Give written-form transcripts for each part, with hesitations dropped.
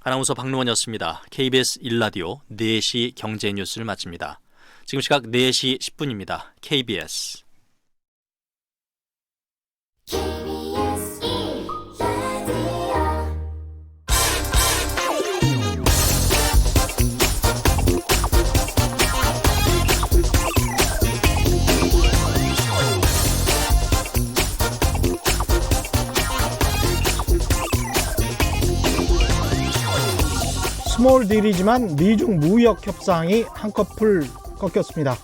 아나운서 박능원이었습니다. KBS 1라디오 4시 경제 뉴스를 마칩니다. 지금 시각 4시 10분입니다. KBS 스몰 딜이지만 미중 무역 협상이 한꺼풀 꺾였습니다.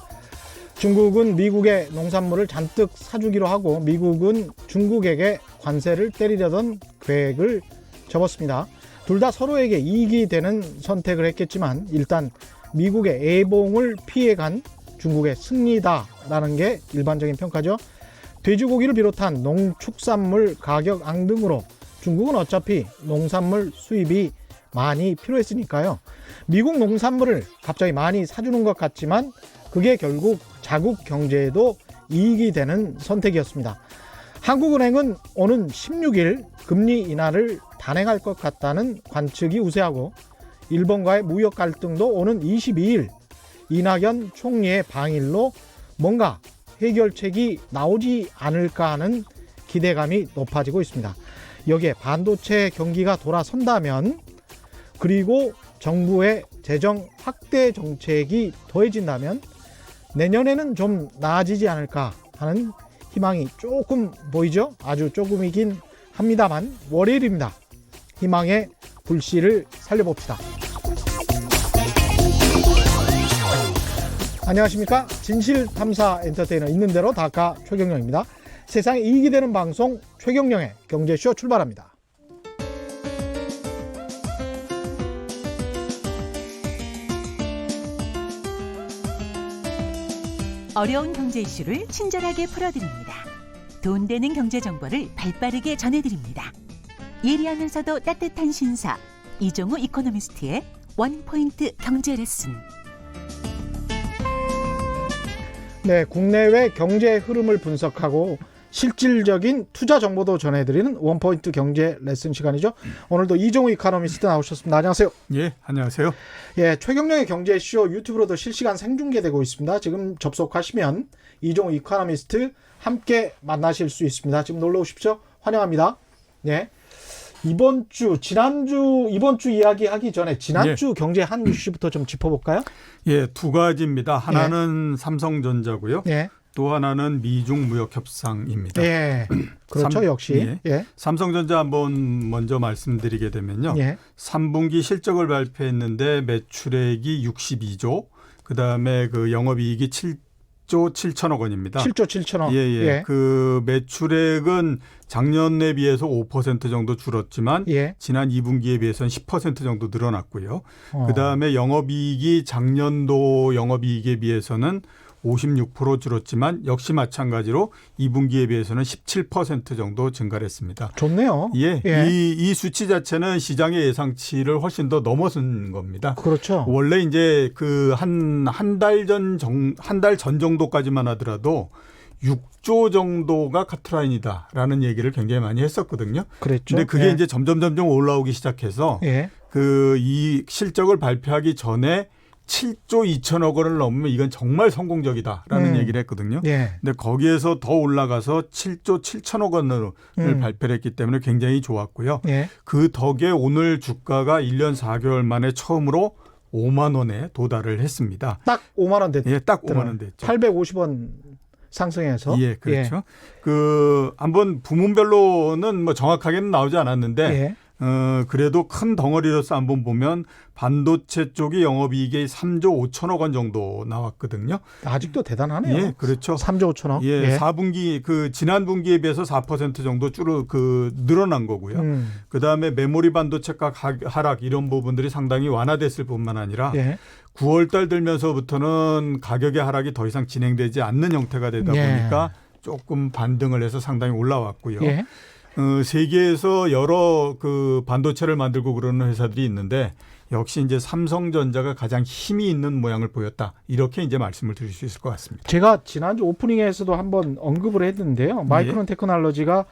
중국은 미국의 농산물을 잔뜩 사주기로 하고 미국은 중국에게 관세를 때리려던 계획을 접었습니다. 둘 다 서로에게 이익이 되는 선택을 했겠지만 일단 미국의 애봉을 피해간 중국의 승리다라는 게 일반적인 평가죠. 돼지고기를 비롯한 농축산물 가격 앙등으로 중국은 어차피 농산물 수입이 많이 필요했으니까요. 미국 농산물을 갑자기 많이 사주는 것 같지만 그게 결국 자국 경제에도 이익이 되는 선택이었습니다. 한국은행은 오는 16일 금리 인하를 단행할 것 같다는 관측이 우세하고 일본과의 무역 갈등도 오는 22일 이낙연 총리의 방일로 뭔가 해결책이 나오지 않을까 하는 기대감이 높아지고 있습니다. 여기에 반도체 경기가 돌아선다면 그리고 정부의 재정 확대 정책이 더해진다면 내년에는 좀 나아지지 않을까 하는 희망이 조금 보이죠? 아주 조금이긴 합니다만 월요일입니다. 희망의 불씨를 살려봅시다. 안녕하십니까? 진실탐사 엔터테이너 있는 대로 닥터 최경영입니다. 세상에 이익이 되는 방송 최경영의 경제쇼 출발합니다. 어려운 경제 이슈를 친절하게 풀어드립니다. 돈 되는 경제 정보를 발빠르게 전해드립니다. 예리하면서도 따뜻한 신사 이종우 이코노미스트의 원포인트 경제 레슨. 네, 국내외 경제 흐름을 분석하고 실질적인 투자 정보도 전해드리는 원포인트 경제 레슨 시간이죠. 오늘도 이종우 이코노미스트 나오셨습니다. 안녕하세요. 예, 안녕하세요. 예, 최경영의 경제쇼 유튜브로도 실시간 생중계되고 있습니다. 지금 접속하시면 이종우 이코노미스트 함께 만나실 수 있습니다. 지금 놀러 오십시오. 환영합니다. 예. 이번 주 이야기하기 전에 지난주 경제 한 이슈부터 좀 짚어볼까요? 예, 두 가지입니다. 하나는 삼성전자고요. 예. 또 하나는 미중 무역 협상입니다. 예. 그렇죠, 역시. 예. 삼성전자 한번 먼저 말씀드리게 되면요. 예. 3분기 실적을 발표했는데 매출액이 62조, 그다음에 그 영업이익이 7조 7천억 원입니다. 7조 7천억. 예. 그 매출액은 작년에 비해서 5% 정도 줄었지만 예. 지난 2분기에 비해서는 10% 정도 늘어났고요. 그다음에 영업이익이 작년도 영업이익에 비해서는 56% 줄었지만 역시 마찬가지로 2분기에 비해서는 17% 정도 증가를 했습니다. 좋네요. 예. 이 수치 자체는 시장의 예상치를 훨씬 더 넘어선 겁니다. 그렇죠. 원래 이제 그 한 달 전 정도까지만 하더라도 6조 정도가 카트라인이다라는 얘기를 굉장히 많이 했었거든요. 그랬죠. 근데 그게 예. 이제 점점 올라오기 시작해서 예. 이 실적을 발표하기 전에 7조 2천억 원을 넘으면 이건 정말 성공적이다라는 얘기를 했거든요. 예. 근데 거기에서 더 올라가서 7조 7천억 원을 발표를 했기 때문에 굉장히 좋았고요. 예. 그 덕에 오늘 주가가 1년 4개월 만에 처음으로 5만 원에 도달을 했습니다. 딱 5만 원 됐죠. 예, 딱 5만 원 됐죠. 850원 상승해서. 예, 그렇죠. 그 한번 부문별로는 뭐 정확하게는 나오지 않았는데 예. 그래도 큰 덩어리로서 한번 보면 반도체 쪽이 영업이익이 3조 5천억 원 정도 나왔거든요. 아직도 대단하네요. 예, 그렇죠. 3조 5천억. 예, 4분기 그 지난 분기에 비해서 4% 정도 늘어난 거고요. 그다음에 메모리 반도체가 하락 이런 부분들이 상당히 완화됐을 뿐만 아니라 예. 9월 달 들면서부터는 가격의 하락이 더 이상 진행되지 않는 형태가 되다 예. 보니까 조금 반등을 해서 상당히 올라왔고요. 예. 세계에서 여러 그 반도체를 만들고 그러는 회사들이 있는데 역시 이제 삼성전자가 가장 힘이 있는 모양을 보였다. 이렇게 이제 말씀을 드릴 수 있을 것 같습니다. 제가 지난주 오프닝에서도 한번 언급을 했는데요. 마이크론 테크놀로지가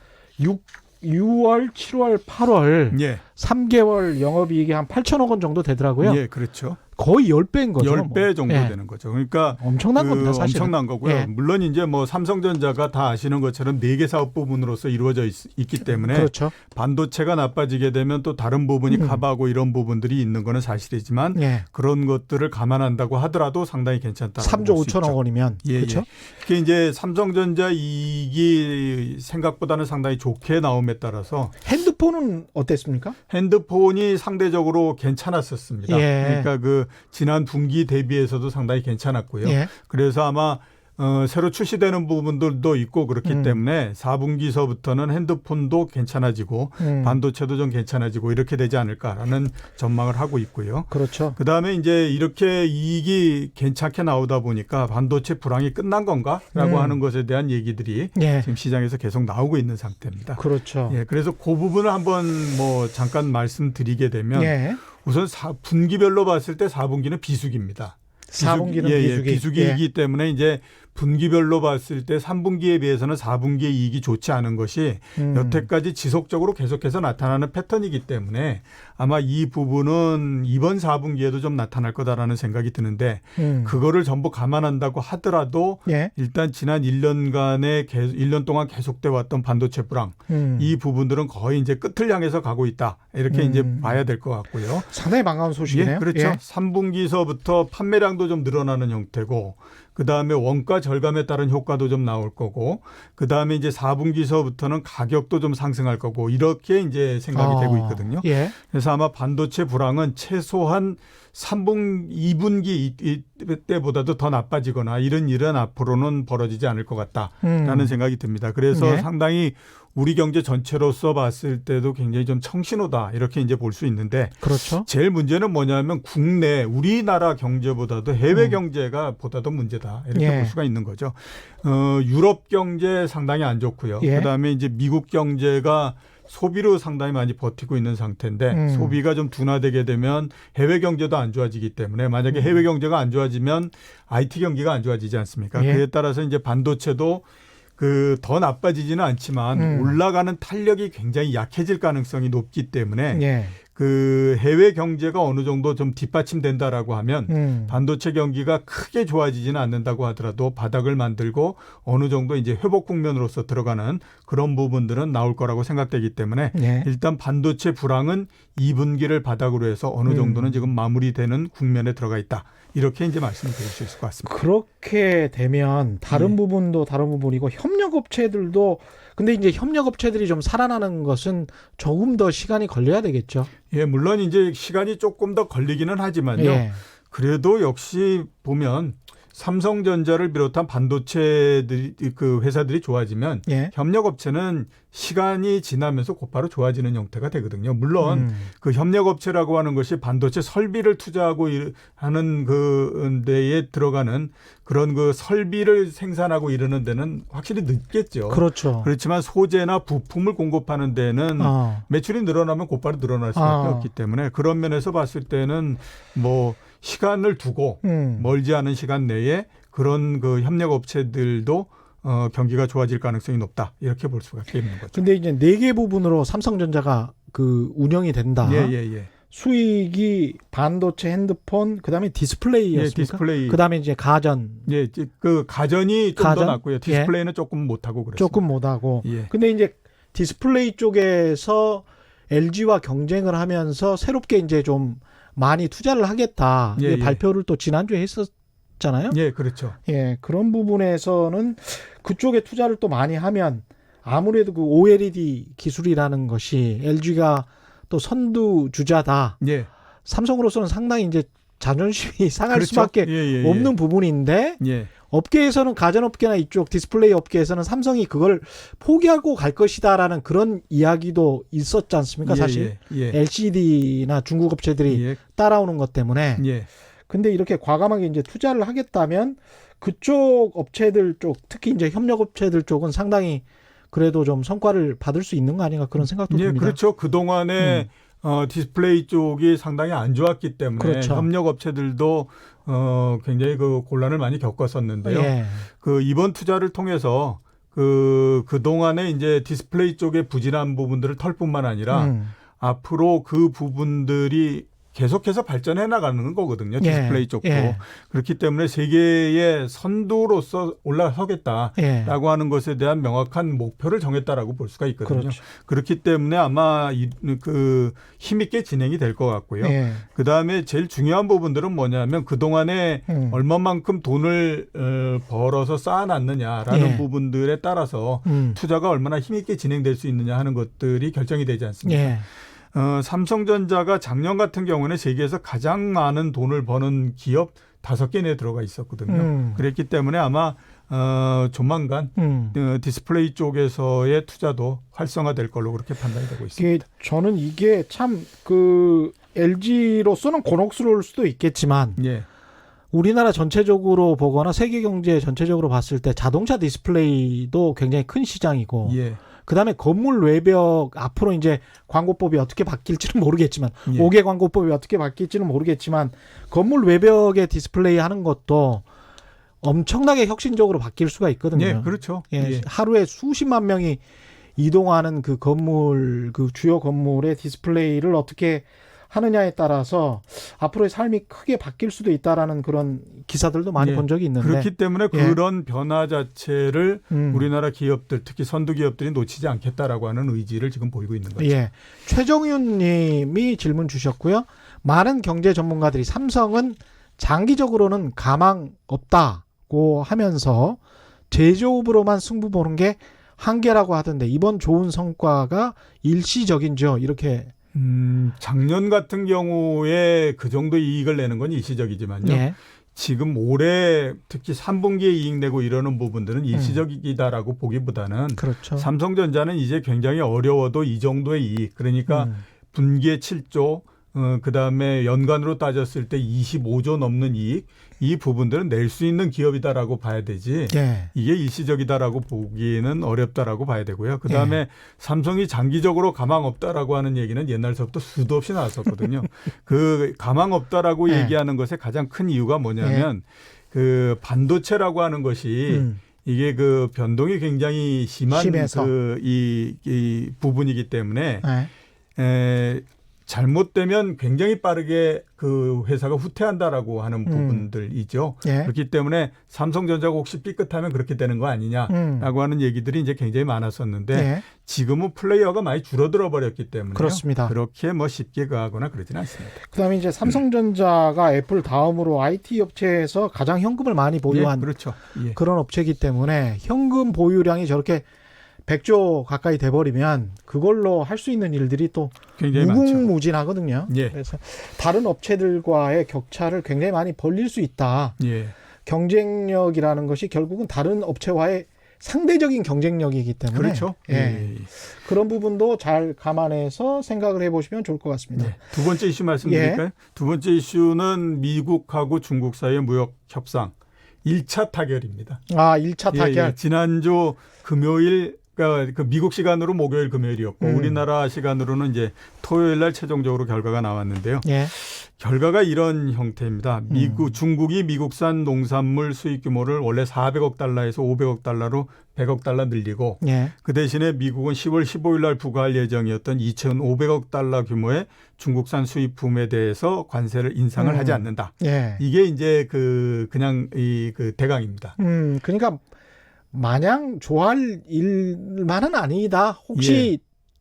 6월, 7월, 8월 예. 3개월 영업이익이 한 8천억 원 정도 되더라고요. 예, 그렇죠. 거의 10배인 거죠. 10배 정도 예. 되는 거죠. 그러니까 엄청난 겁니다, 사실. 엄청난 거고요. 예. 물론 이제 뭐 삼성전자가 다 아시는 것처럼 4개 사업 부분으로서 이루어져 있기 때문에 그렇죠. 반도체가 나빠지게 되면 또 다른 부분이 커버하고 이런 부분들이 있는 거는 사실이지만 예. 그런 것들을 감안한다고 하더라도 상당히 괜찮다. 3조 5천억 원이면 예, 그렇죠. 예. 특히 이제 삼성전자 이익이 생각보다는 상당히 좋게 나옴에 따라서 핸드폰은 어땠습니까? 핸드폰이 상대적으로 괜찮았었습니다. 예. 그러니까 그 지난 분기 대비해서도 상당히 괜찮았고요. 예. 그래서 아마 새로 출시되는 부분들도 있고 그렇기 때문에 4분기서부터는 핸드폰도 괜찮아지고 반도체도 좀 괜찮아지고 이렇게 되지 않을까라는 전망을 하고 있고요. 그렇죠. 그다음에 이제 이렇게 이익이 괜찮게 나오다 보니까 반도체 불황이 끝난 건가라고 하는 것에 대한 얘기들이 예. 지금 시장에서 계속 나오고 있는 상태입니다. 그렇죠. 예, 그래서 그 부분을 한번 뭐 잠깐 말씀드리게 되면 예. 우선 분기별로 봤을 때 4분기는 비수기입니다. 4분기는 비수기이기 때문에 이제 분기별로 봤을 때 3분기에 비해서는 4분기의 이익이 좋지 않은 것이 여태까지 지속적으로 계속해서 나타나는 패턴이기 때문에 아마 이 부분은 이번 4분기에도 좀 나타날 거다라는 생각이 드는데 그거를 전부 감안한다고 하더라도 예. 일단 지난 1년간의 1년 동안 계속돼 왔던 반도체 불황 이 부분들은 거의 이제 끝을 향해서 가고 있다. 이렇게 이제 봐야 될 것 같고요. 상당히 반가운 소식이네요. 예, 그렇죠. 예. 3분기서부터 판매량도 좀 늘어나는 형태고 그다음에 원가 절감에 따른 효과도 좀 나올 거고 그다음에 이제 4분기서부터는 가격도 좀 상승할 거고 이렇게 이제 생각이 되고 있거든요. 예. 그래서 아마 반도체 불황은 최소한 2분기 때보다도 더 나빠지거나 이런 일은 앞으로는 벌어지지 않을 것 같다라는 생각이 듭니다. 그래서 예. 상당히 우리 경제 전체로서 봤을 때도 굉장히 좀 청신호다 이렇게 이제 볼 수 있는데 그렇죠. 제일 문제는 뭐냐면 국내 우리나라 경제보다도 해외 경제가 보다도 문제다 이렇게 예. 볼 수가 있는 거죠. 유럽 경제 상당히 안 좋고요. 예. 그다음에 이제 미국 경제가 소비로 상당히 많이 버티고 있는 상태인데 소비가 좀 둔화되게 되면 해외 경제도 안 좋아지기 때문에 만약에 해외 경제가 안 좋아지면 IT 경기가 안 좋아지지 않습니까? 예. 그에 따라서 이제 반도체도 더 나빠지지는 않지만 올라가는 탄력이 굉장히 약해질 가능성이 높기 때문에 예. 그 해외 경제가 어느 정도 좀 뒷받침된다라고 하면 반도체 경기가 크게 좋아지지는 않는다고 하더라도 바닥을 만들고 어느 정도 이제 회복 국면으로서 들어가는 그런 부분들은 나올 거라고 생각되기 때문에 예. 일단 반도체 불황은 2분기를 바닥으로 해서 어느 정도는 지금 마무리되는 국면에 들어가 있다. 이렇게 이제 말씀드릴 수 있을 것 같습니다. 그렇게 되면 다른 예. 부분도 다른 부분이고 협력업체들도 근데 이제 협력업체들이 좀 살아나는 것은 조금 더 시간이 걸려야 되겠죠. 예, 물론 이제 시간이 조금 더 걸리기는 하지만요. 예. 그래도 역시 보면 삼성전자를 비롯한 반도체들이 그 회사들이 좋아지면 예. 협력업체는 시간이 지나면서 곧바로 좋아지는 형태가 되거든요. 물론 그 협력업체라고 하는 것이 반도체 설비를 투자하고 하는 그 데에 들어가는 그런 그 설비를 생산하고 이러는 데는 확실히 늦겠죠. 그렇죠. 그렇지만 소재나 부품을 공급하는 데는 매출이 늘어나면 곧바로 늘어날 수밖에 없기 때문에 그런 면에서 봤을 때는 뭐 시간을 두고 멀지 않은 시간 내에 그런 그 협력업체들도 경기가 좋아질 가능성이 높다 이렇게 볼 수가 있는 거죠. 근데 이제 4개 부분으로 삼성전자가 그 운영이 된다. 예. 수익이 반도체, 핸드폰, 그다음에 디스플레이였습니까? 예, 디스플레이. 그다음에 이제 가전. 예, 그 가전이 좀 더 가전? 낫고요. 디스플레이는 조금 못하고 그랬습니다. 조금 못하고. 예. 근데 이제 디스플레이 쪽에서 LG와 경쟁을 하면서 새롭게 이제 좀 많이 투자를 하겠다. 예, 이게 예. 발표를 또 지난주에 했었잖아요. 예, 그렇죠. 예, 그런 부분에서는 그쪽에 투자를 또 많이 하면 아무래도 그 OLED 기술이라는 것이 LG가 또 선두 주자다. 예. 삼성으로서는 상당히 이제 자존심이 상할 그렇죠. 수밖에 예. 없는 부분인데 예. 업계에서는 가전업계나 이쪽 디스플레이 업계에서는 삼성이 그걸 포기하고 갈 것이다라는 그런 이야기도 있었지 않습니까? 사실 예. LCD나 중국 업체들이 예. 따라오는 것 때문에. 예. 근데 이렇게 과감하게 이제 투자를 하겠다면 그쪽 업체들 쪽, 특히 이제 협력업체들 쪽은 상당히 그래도 좀 성과를 받을 수 있는 거 아닌가 그런 생각도 예, 듭니다. 그렇죠. 그동안에 디스플레이 쪽이 상당히 안 좋았기 때문에 그렇죠. 협력업체들도 굉장히 그 곤란을 많이 겪었었는데요. 예. 그 이번 투자를 통해서 그동안에 이제 디스플레이 쪽에 부진한 부분들을 털뿐만 아니라 앞으로 그 부분들이 계속해서 발전해 나가는 거거든요. 디스플레이 예, 쪽도. 예. 그렇기 때문에 세계의 선두로서 올라서겠다라고 예. 하는 것에 대한 명확한 목표를 정했다라고 볼 수가 있거든요. 그렇죠. 그렇기 때문에 아마 그 힘있게 진행이 될 것 같고요. 예. 그다음에 제일 중요한 부분들은 뭐냐면 그동안에 얼마만큼 돈을 벌어서 쌓아놨느냐라는 예. 부분들에 따라서 투자가 얼마나 힘있게 진행될 수 있느냐 하는 것들이 결정이 되지 않습니까? 예. 삼성전자가 작년 같은 경우는 세계에서 가장 많은 돈을 버는 기업 5개 내에 들어가 있었거든요. 그랬기 때문에 아마 조만간 디스플레이 쪽에서의 투자도 활성화될 걸로 그렇게 판단이 되고 있습니다. 저는 이게 참 그 LG로서는 곤혹스러울 수도 있겠지만 예. 우리나라 전체적으로 보거나 세계 경제 전체적으로 봤을 때 자동차 디스플레이도 굉장히 큰 시장이고 예. 그다음에 건물 외벽 앞으로 이제 광고법이 어떻게 바뀔지는 모르겠지만 예. 5개 광고법이 어떻게 바뀔지는 모르겠지만 건물 외벽에 디스플레이 하는 것도 엄청나게 혁신적으로 바뀔 수가 있거든요. 예, 그렇죠. 예, 예. 하루에 수십만 명이 이동하는 그 건물, 그 주요 건물의 디스플레이를 어떻게 하느냐에 따라서 앞으로의 삶이 크게 바뀔 수도 있다라는 그런 기사들도 많이 예. 본 적이 있는데 그렇기 때문에 예. 그런 변화 자체를 음. 우리나라 기업들 특히 선두 기업들이 놓치지 않겠다라고 하는 의지를 지금 보이고 있는 거죠. 예. 최정윤 님이 질문 주셨고요. 많은 경제 전문가들이 삼성은 장기적으로는 가망 없다고 하면서 제조업으로만 승부 보는 게 한계라고 하던데 이번 좋은 성과가 일시적인죠. 이렇게 작년 같은 경우에 그 정도 이익을 내는 건 일시적이지만요. 예. 지금 올해 특히 3분기에 이익 내고 이러는 부분들은 일시적이다라고 보기보다는 그렇죠. 삼성전자는 이제 굉장히 어려워도 이 정도의 이익 그러니까 분기에 7조 그다음에 연간으로 따졌을 때 25조 넘는 이익 이 부분들은 낼 수 있는 기업이다라고 봐야 되지 예. 이게 일시적이다라고 보기에는 어렵다라고 봐야 되고요. 그다음에 삼성이 장기적으로 가망 없다라고 하는 얘기는 옛날서부터 수도 없이 나왔었거든요. 그 가망 없다라고 예. 얘기하는 것의 가장 큰 이유가 뭐냐면 그 반도체라고 하는 것이 이게 그 변동이 굉장히 심한 심해서. 이 부분이기 때문에 예. 잘못되면 굉장히 빠르게 그 회사가 후퇴한다라고 하는 부분들이죠. 예. 그렇기 때문에 삼성전자가 혹시 삐끗하면 그렇게 되는 거 아니냐라고 하는 얘기들이 이제 굉장히 많았었는데 예. 지금은 플레이어가 많이 줄어들어 버렸기 때문에 그렇습니다. 그렇게 뭐 쉽게 가거나 그러지는 않습니다. 그다음에 이제 삼성전자가 애플 다음으로 IT 업체에서 가장 현금을 많이 보유한 예, 그렇죠. 예. 그런 업체이기 때문에 현금 보유량이 저렇게 100조 가까이 돼버리면 그걸로 할 수 있는 일들이 또 굉장히 많죠. 무궁무진하거든요. 예. 그래서 다른 업체들과의 격차를 굉장히 많이 벌릴 수 있다. 예. 경쟁력이라는 것이 결국은 다른 업체와의 상대적인 경쟁력이기 때문에 그렇죠. 예. 그런 부분도 잘 감안해서 생각을 해보시면 좋을 것 같습니다. 네. 두 번째 이슈 말씀드릴까요? 두 번째 이슈는 미국하고 중국 사이의 무역 협상 1차 타결입니다. 아, 1차 타결. 지난주 금요일 그러니까 그 미국 시간으로 목요일 금요일이었고 우리나라 시간으로는 이제 토요일 날 최종적으로 결과가 나왔는데요. 예. 결과가 이런 형태입니다. 중국이 미국산 농산물 수입 규모를 원래 400억 달러에서 500억 달러로 100억 달러 늘리고 예. 그 대신에 미국은 10월 15일 날 부과할 예정이었던 2,500억 달러 규모의 중국산 수입품에 대해서 관세를 인상을 하지 않는다. 예. 이게 이제 그냥 그 대강입니다. 그러니까 마냥 좋아할 일만은 아니다. 혹시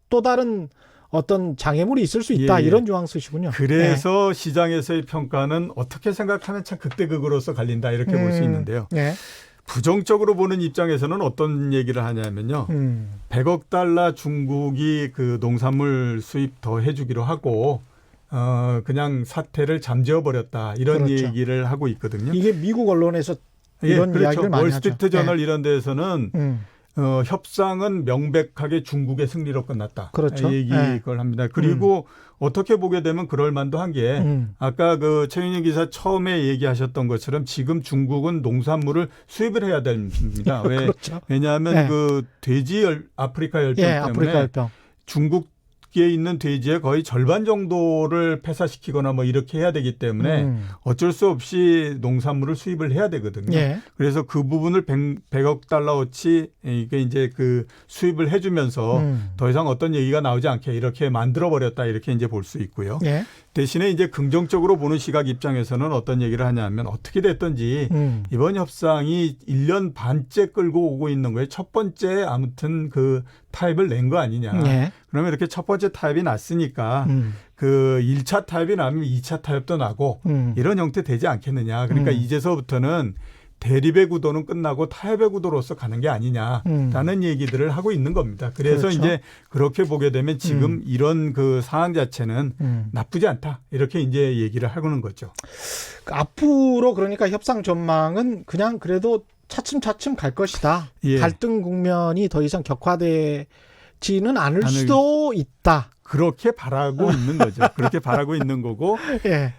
또 다른 어떤 장애물이 있을 수 있다. 이런 뉘앙스시군요. 그래서 시장에서의 평가는 어떻게 생각하면 참 극대극으로서 갈린다 이렇게 볼 수 있는데요. 예. 부정적으로 보는 입장에서는 어떤 얘기를 하냐면요. 100억 달러 중국이 그 농산물 수입 더 해주기로 하고 그냥 사태를 잠재워 버렸다 이런 그렇죠. 얘기를 하고 있거든요. 이게 미국 언론에서 이런 그렇죠. 이야기를 많이 월스트리트 하죠. 저널 이런 데에서는 예. 협상은 명백하게 중국의 승리로 끝났다. 그렇죠. 얘기를 합니다. 그리고 어떻게 보게 되면 그럴 만도 한 게 아까 그 최윤희 기사 처음에 얘기하셨던 것처럼 지금 중국은 농산물을 수입을 해야 됩니다. 그렇죠. 왜냐하면 그 돼지 아프리카 열병 예, 때문에 아프리카 열병. 중국이 6개에 있는 돼지의 거의 절반 정도를 폐사시키거나 뭐 이렇게 해야 되기 때문에 어쩔 수 없이 농산물을 수입을 해야 되거든요. 예. 그래서 그 부분을 100억 달러어치 이게 이제 그 수입을 해주면서 더 이상 어떤 얘기가 나오지 않게 이렇게 만들어 버렸다 이렇게 이제 볼 수 있고요. 예. 대신에 이제 긍정적으로 보는 시각 입장에서는 어떤 얘기를 하냐면 어떻게 됐든지 이번 협상이 1년 반째 끌고 오고 있는 거예요. 첫 번째 아무튼 그 타협을 낸 거 아니냐. 예. 그러면 이렇게 첫 번째 타협이 났으니까 그 1차 타협이 나면 2차 타협도 나고 이런 형태 되지 않겠느냐. 그러니까 이제서부터는 대립의 구도는 끝나고 타협의 구도로서 가는 게 아니냐라는 얘기들을 하고 있는 겁니다. 그래서 그렇죠. 이제 그렇게 보게 되면 지금 이런 그 상황 자체는 나쁘지 않다. 이렇게 이제 얘기를 하고는 거죠. 앞으로 그러니까 협상 전망은 그냥 그래도 차츰차츰 갈 것이다. 예. 갈등 국면이 더 이상 격화되지는 않을 수도 있다. 그렇게 바라고 있는 거죠. 그렇게 바라고 있는 거고, 예.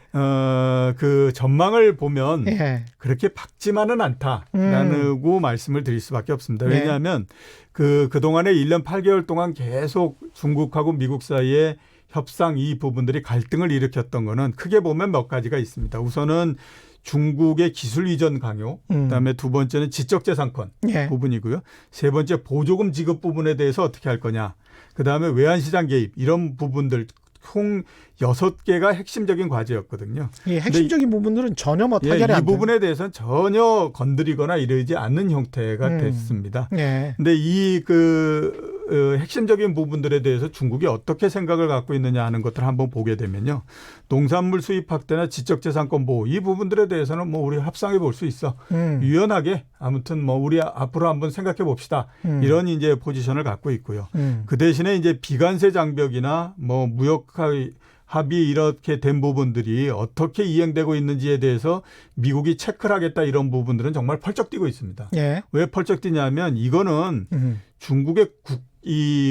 그 전망을 보면 예. 그렇게 밝지만은 않다라고 말씀을 드릴 수밖에 없습니다. 네. 왜냐하면 그동안에 1년 8개월 동안 계속 중국하고 미국 사이에 협상 이 부분들이 갈등을 일으켰던 거는 크게 보면 몇 가지가 있습니다. 우선은 중국의 기술 이전 강요, 그다음에 두 번째는 지적재산권 예. 부분이고요. 세 번째 보조금 지급 부분에 대해서 어떻게 할 거냐. 그다음에 외환시장 개입 이런 부분들 총 6개가 핵심적인 과제였거든요. 예, 핵심적인 부분들은 전혀 뭐 타결이 안 이 돼요. 부분에 대해서는 전혀 건드리거나 이러지 않는 형태가 됐습니다. 예. 근데 이 핵심적인 부분들에 대해서 중국이 어떻게 생각을 갖고 있느냐 하는 것들을 한번 보게 되면요. 농산물 수입 확대나 지적재산권 보호 이 부분들에 대해서는 뭐 우리 협상해 볼 수 있어. 유연하게 아무튼 뭐 우리 앞으로 한번 생각해 봅시다. 이런 이제 포지션을 갖고 있고요. 그 대신에 이제 비관세 장벽이나 뭐 무역 합의 이렇게 된 부분들이 어떻게 이행되고 있는지에 대해서 미국이 체크를 하겠다 이런 부분들은 정말 펄쩍 뛰고 있습니다. 예. 왜 펄쩍 뛰냐면 이거는 중국의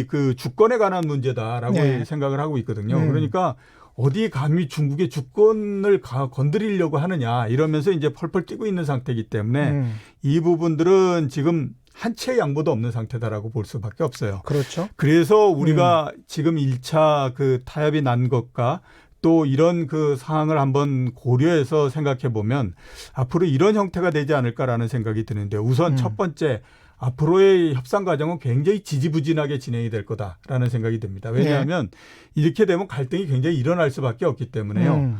그 주권에 관한 문제다라고 네. 생각을 하고 있거든요. 그러니까 어디 감히 중국의 주권을 건드리려고 하느냐 이러면서 이제 펄펄 뛰고 있는 상태이기 때문에 이 부분들은 지금 한 채의 양보도 없는 상태다라고 볼 수밖에 없어요. 그렇죠. 그래서 우리가 지금 1차 그 타협이 난 것과 또 이런 그 상황을 한번 고려해서 생각해 보면 앞으로 이런 형태가 되지 않을까라는 생각이 드는데 우선 첫 번째 앞으로의 협상 과정은 굉장히 지지부진하게 진행이 될 거다라는 생각이 듭니다. 왜냐하면 이렇게 되면 갈등이 굉장히 일어날 수밖에 없기 때문에요.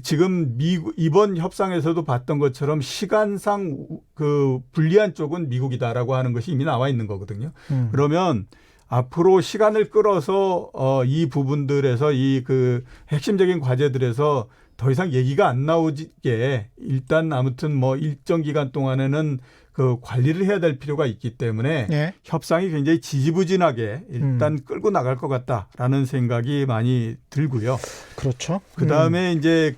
지금 이번 협상에서도 봤던 것처럼 시간상 그 불리한 쪽은 미국이다라고 하는 것이 이미 나와 있는 거거든요. 그러면 앞으로 시간을 끌어서 이 부분들에서 이 그 핵심적인 과제들에서 더 이상 얘기가 안 나오게 일단 아무튼 뭐 일정 기간 동안에는 그 관리를 해야 될 필요가 있기 때문에 예. 협상이 굉장히 지지부진하게 일단 끌고 나갈 것 같다라는 생각이 많이 들고요. 그렇죠. 그다음에 이제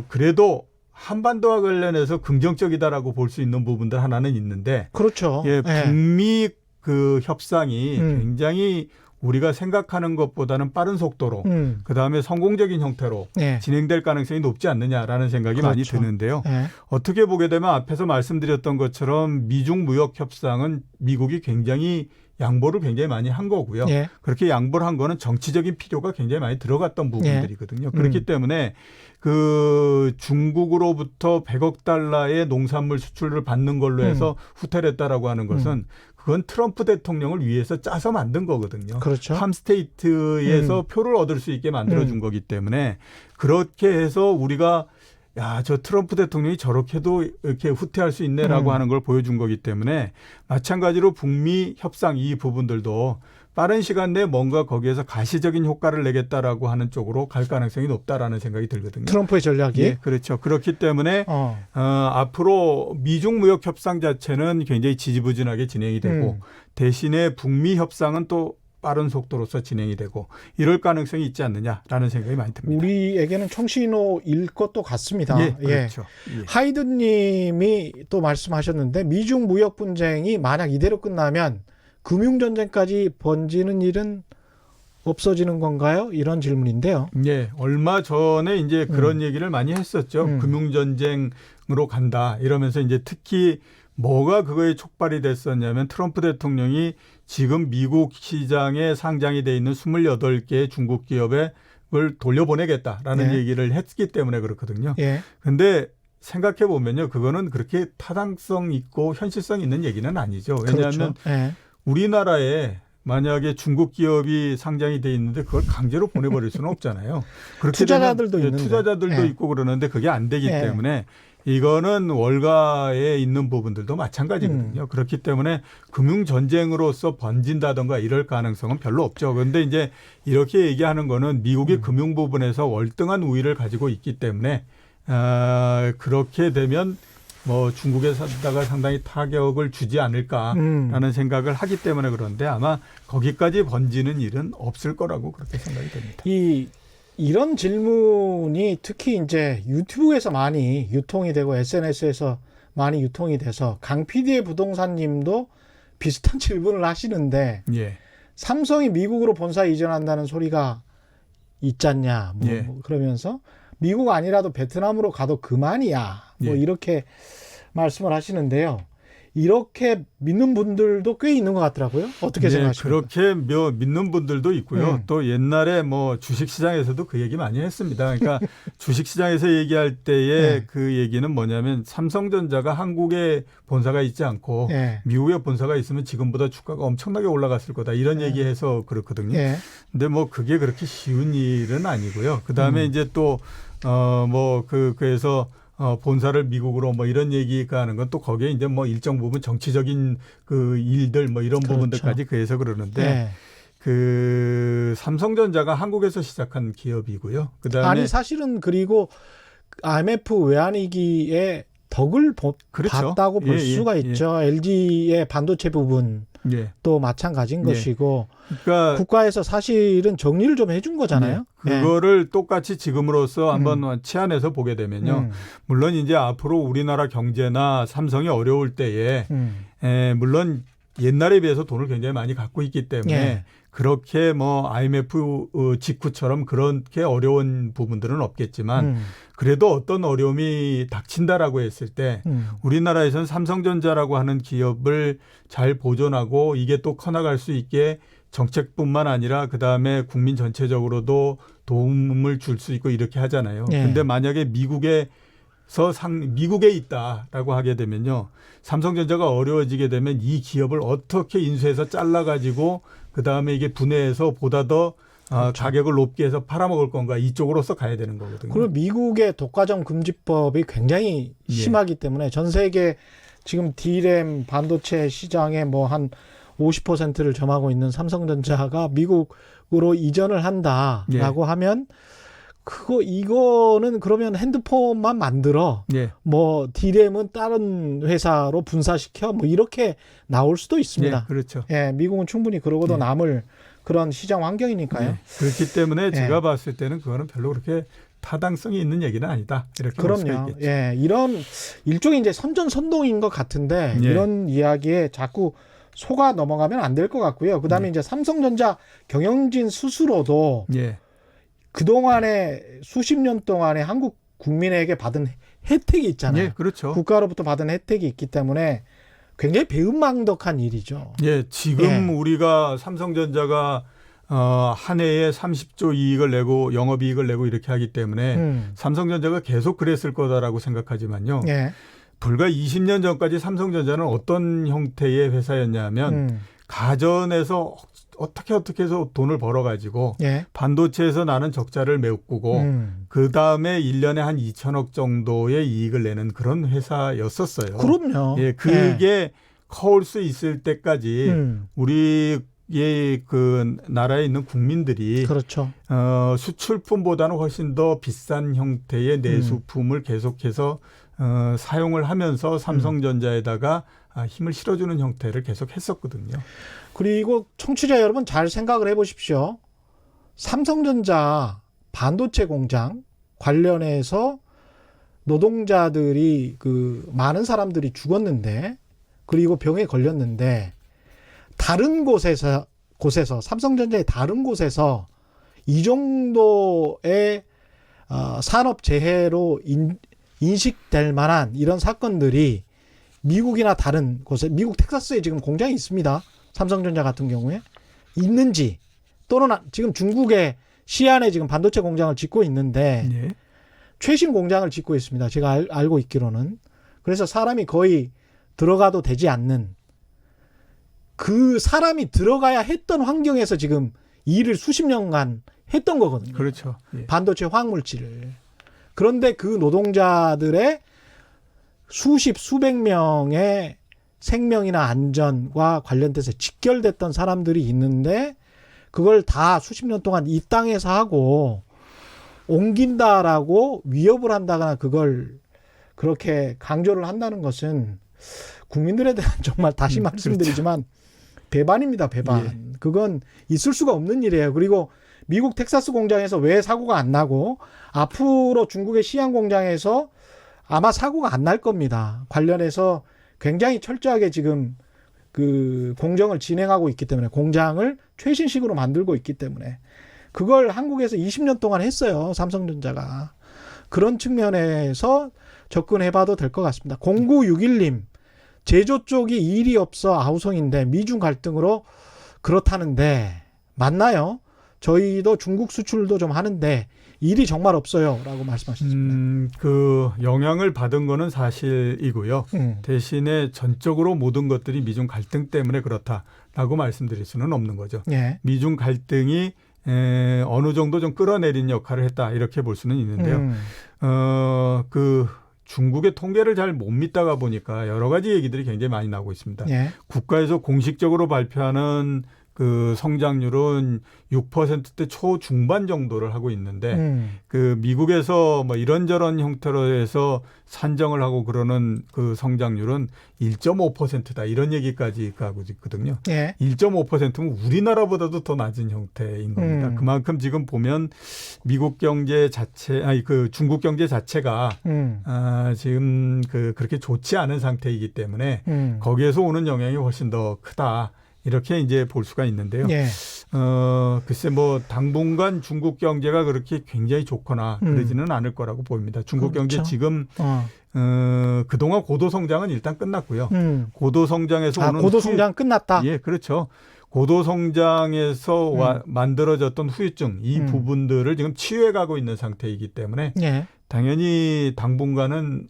그래도 한반도와 관련해서 긍정적이다라고 볼 수 있는 부분들 하나는 있는데 그렇죠. 예, 예. 북미 그 협상이 굉장히 우리가 생각하는 것보다는 빠른 속도로 그다음에 성공적인 형태로 예. 진행될 가능성이 높지 않느냐라는 생각이 그렇죠. 많이 드는데요. 예. 어떻게 보게 되면 앞에서 말씀드렸던 것처럼 미중 무역 협상은 미국이 굉장히 양보를 굉장히 많이 한 거고요. 예. 그렇게 양보를 한 거는 정치적인 필요가 굉장히 많이 들어갔던 부분들이거든요. 그렇기 때문에 그 중국으로부터 100억 달러의 농산물 수출을 받는 걸로 해서 후퇴를 했다라고 하는 것은 그건 트럼프 대통령을 위해서 짜서 만든 거거든요. 그렇죠. 팜스테이트에서 표를 얻을 수 있게 만들어준 거기 때문에 그렇게 해서 우리가 야, 저 트럼프 대통령이 저렇게도 이렇게 후퇴할 수 있네라고 하는 걸 보여준 거기 때문에 마찬가지로 북미 협상 이 부분들도 빠른 시간 내에 뭔가 거기에서 가시적인 효과를 내겠다라고 하는 쪽으로 갈 가능성이 높다라는 생각이 들거든요. 트럼프의 전략이. 예, 그렇죠. 그렇기 때문에 앞으로 미중 무역 협상 자체는 굉장히 지지부진하게 진행이 되고 대신에 북미 협상은 또 빠른 속도로서 진행이 되고 이럴 가능성이 있지 않느냐라는 생각이 많이 듭니다. 우리에게는 청신호일 것도 같습니다. 예, 그렇죠. 예. 하이든님이 또 말씀하셨는데 미중 무역 분쟁이 만약 이대로 끝나면 금융전쟁까지 번지는 일은 없어지는 건가요? 이런 질문인데요. 예, 얼마 전에 이제 그런 얘기를 많이 했었죠. 금융전쟁으로 간다 이러면서 이제 특히 뭐가 그거에 촉발이 됐었냐면 트럼프 대통령이 지금 미국 시장에 상장이 돼 있는 28개의 중국 기업을 돌려보내겠다라는 예. 얘기를 했기 때문에 그렇거든요. 예. 근데 생각해 보면요, 그거는 그렇게 타당성 있고 현실성 있는 얘기는 아니죠. 왜냐하면 그렇죠. 예. 우리나라에 만약에 중국 기업이 상장이 돼 있는데 그걸 강제로 보내버릴 수는 없잖아요. 그렇게 투자자들도 되면, 있는데. 투자자들도 예. 있고 그러는데 그게 안 되기 예. 때문에 이거는 월가에 있는 부분들도 마찬가지거든요. 그렇기 때문에 금융 전쟁으로서 번진다던가 이럴 가능성은 별로 없죠. 그런데 이제 이렇게 얘기하는 거는 미국이 금융 부분에서 월등한 우위를 가지고 있기 때문에 그렇게 되면 뭐 중국에 산다가 상당히 타격을 주지 않을까라는 생각을 하기 때문에 그런데 아마 거기까지 번지는 일은 없을 거라고 그렇게 생각이 됩니다. 이런 질문이 특히 이제 유튜브에서 많이 유통이 되고 SNS에서 많이 유통이 돼서 강 PD의 부동산님도 비슷한 질문을 하시는데 예. 삼성이 미국으로 본사 이전한다는 소리가 있잖냐 뭐, 예. 뭐 그러면서 미국 아니라도 베트남으로 가도 그만이야 뭐 예. 이렇게 말씀을 하시는데요. 이렇게 믿는 분들도 꽤 있는 것 같더라고요. 어떻게 생각하십니까? 그렇게 믿는 분들도 있고요. 또 옛날에 뭐 주식시장에서도 그 얘기 많이 했습니다. 그러니까 주식시장에서 얘기할 때에 네. 그 얘기는 뭐냐면 삼성전자가 한국에 본사가 있지 않고 예. 미국에 본사가 있으면 지금보다 주가가 엄청나게 올라갔을 거다. 이런 얘기해서 그렇거든요. 예. 근데 뭐 그게 그렇게 쉬운 일은 아니고요. 그다음에 이제 또 그래서 본사를 미국으로 뭐 이런 얘기가 하는 건 또 거기에 이제 뭐 일정 부분 정치적인 그 일들 뭐 이런 그렇죠. 부분들까지 그래서 그러는데 예. 그 삼성전자가 한국에서 시작한 기업이고요. 그다음에 아니 사실은 그리고 IMF 외환위기에 덕을 그렇죠. 봤다고 볼 예, 수가 예, 있죠. LG의 반도체 부분 예. 또 마찬가지인 예. 것이고 그러니까 국가에서 사실은 정리를 좀 해준 거잖아요. 네. 예. 그거를 똑같이 지금으로서 한번 치안해서 보게 되면요. 물론 이제 앞으로 우리나라 경제나 삼성이 어려울 때에 물론 옛날에 비해서 돈을 굉장히 많이 갖고 있기 때문에 예. 그렇게 뭐 IMF 직후처럼 그렇게 어려운 부분들은 없겠지만 그래도 어떤 어려움이 닥친다라고 했을 때 우리나라에서는 삼성전자라고 하는 기업을 잘 보존하고 이게 또 커나갈 수 있게 정책뿐만 아니라 그다음에 국민 전체적으로도 도움을 줄 수 있고 이렇게 하잖아요. 예. 근데 만약에 미국에 있다라고 하게 되면요. 삼성전자가 어려워지게 되면 이 기업을 어떻게 인수해서 잘라가지고 그다음에 이게 분해해서 보다 더 그렇죠. 가격을 높게 해서 팔아먹을 건가 이쪽으로서 가야 되는 거거든요. 그리고 미국의 독과점 금지법이 굉장히 예. 심하기 때문에 전 세계 지금 D램 반도체 시장의 뭐 한 50%를 점하고 있는 삼성전자가 미국으로 이전을 한다라고 예. 하면 이거는 그러면 핸드폰만 만들어 예. 뭐 D램은 다른 회사로 분사시켜 뭐 이렇게 나올 수도 있습니다. 예, 그렇죠. 예, 미국은 충분히 그러고도 예. 남을 그런 시장 환경이니까요. 예. 그렇기 때문에 예. 제가 봤을 때는 그거는 별로 그렇게 타당성이 있는 얘기는 아니다. 이렇게 볼 수가 그럼요. 있겠죠. 예, 이런 일종의 이제 선전선동인 것 같은데 예. 이런 이야기에 자꾸 속아 넘어가면 안 될 것 같고요. 그다음에 이제 삼성전자 경영진 스스로도 예. 그동안에 수십 년 동안에 한국 국민에게 받은 혜택이 있잖아요. 예, 그렇죠. 국가로부터 받은 혜택이 있기 때문에 굉장히 배은망덕한 일이죠. 예, 지금 예. 우리가 삼성전자가 한 해에 30조 이익을 내고 영업이익을 내고 이렇게 하기 때문에 삼성전자가 계속 그랬을 거다라고 생각하지만요. 예. 불과 20년 전까지 삼성전자는 어떤 형태의 회사였냐면 가전에서 어떻게 해서 돈을 벌어가지고 예. 반도체에서 나는 적자를 메꾸고 그 다음에 1년에 한 2천억 정도의 이익을 내는 그런 회사였었어요. 그럼요. 예, 그게 커올 수 있을 때까지 우리의 그 나라에 있는 국민들이 그렇죠. 수출품보다는 훨씬 더 비싼 형태의 내수품을 계속해서 사용을 하면서 삼성전자에다가 힘을 실어주는 형태를 계속 했었거든요. 그리고 청취자 여러분 잘 생각을 해보십시오. 삼성전자 반도체 공장 관련해서 노동자들이 많은 사람들이 죽었는데 그리고 병에 걸렸는데 다른 곳에서 삼성전자의 다른 곳에서 이 정도의 산업재해로 인식될 만한 이런 사건들이 미국이나 다른 곳에 미국 텍사스에 지금 공장이 있습니다. 삼성전자 같은 경우에 있는지 또는 지금 중국의 시안에 지금 반도체 공장을 짓고 있는데 예. 최신 공장을 짓고 있습니다. 제가 알고 있기로는. 그래서 사람이 거의 들어가도 되지 않는 그 사람이 들어가야 했던 환경에서 지금 일을 수십 년간 했던 거거든요. 그렇죠. 예. 반도체 화학물질을. 그런데 그 노동자들의 수백 명의 생명이나 안전과 관련돼서 직결됐던 사람들이 있는데 그걸 다 수십 년 동안 이 땅에서 하고 옮긴다라고 위협을 한다거나 그걸 그렇게 강조를 한다는 것은 국민들에 대한 정말 다시 말씀드리지만 배반입니다. 배반. 예. 그건 있을 수가 없는 일이에요. 그리고 미국 텍사스 공장에서 왜 사고가 안 나고 앞으로 중국의 시안 공장에서 아마 사고가 안 날 겁니다. 관련해서 굉장히 철저하게 지금 그 공정을 진행하고 있기 때문에 공장을 최신식으로 만들고 있기 때문에 그걸 한국에서 20년 동안 했어요. 삼성전자가. 그런 측면에서 접근해봐도 될 것 같습니다. 0961님. 제조 쪽이 일이 없어 아우성인데 미중 갈등으로 그렇다는데 맞나요? 저희도 중국 수출도 좀 하는데 일이 정말 없어요. 라고 말씀하셨습니다. 그 영향을 받은 거는 사실이고요. 대신에 전적으로 모든 것들이 미중 갈등 때문에 그렇다라고 말씀드릴 수는 없는 거죠. 예. 미중 갈등이 어느 정도 좀 끌어내린 역할을 했다 이렇게 볼 수는 있는데요. 그 중국의 통계를 잘 못 믿다가 보니까 여러 가지 얘기들이 굉장히 많이 나오고 있습니다. 예. 국가에서 공식적으로 발표하는 그 성장률은 6%대 초중반 정도를 하고 있는데 그 미국에서 뭐 이런저런 형태로 해서 산정을 하고 그러는 그 성장률은 1.5%다 이런 얘기까지 가고 있거든요. 예. 1.5%면 우리나라보다도 더 낮은 형태인 겁니다. 그만큼 지금 보면 미국 경제 자체, 그 중국 경제 자체가 지금 그렇게 좋지 않은 상태이기 때문에 거기에서 오는 영향이 훨씬 더 크다. 이렇게 이제 볼 수가 있는데요. 예. 글쎄 뭐 당분간 중국 경제가 그렇게 굉장히 좋거나 그러지는 않을 거라고 보입니다. 중국 그렇죠. 경제 지금 그동안 고도 성장은 일단 끝났고요. 고도 성장에서 오는 고도 성장 끝났다. 예, 그렇죠. 고도 성장에서 만들어졌던 후유증 이 부분들을 지금 치유해가고 있는 상태이기 때문에 예. 당연히 당분간은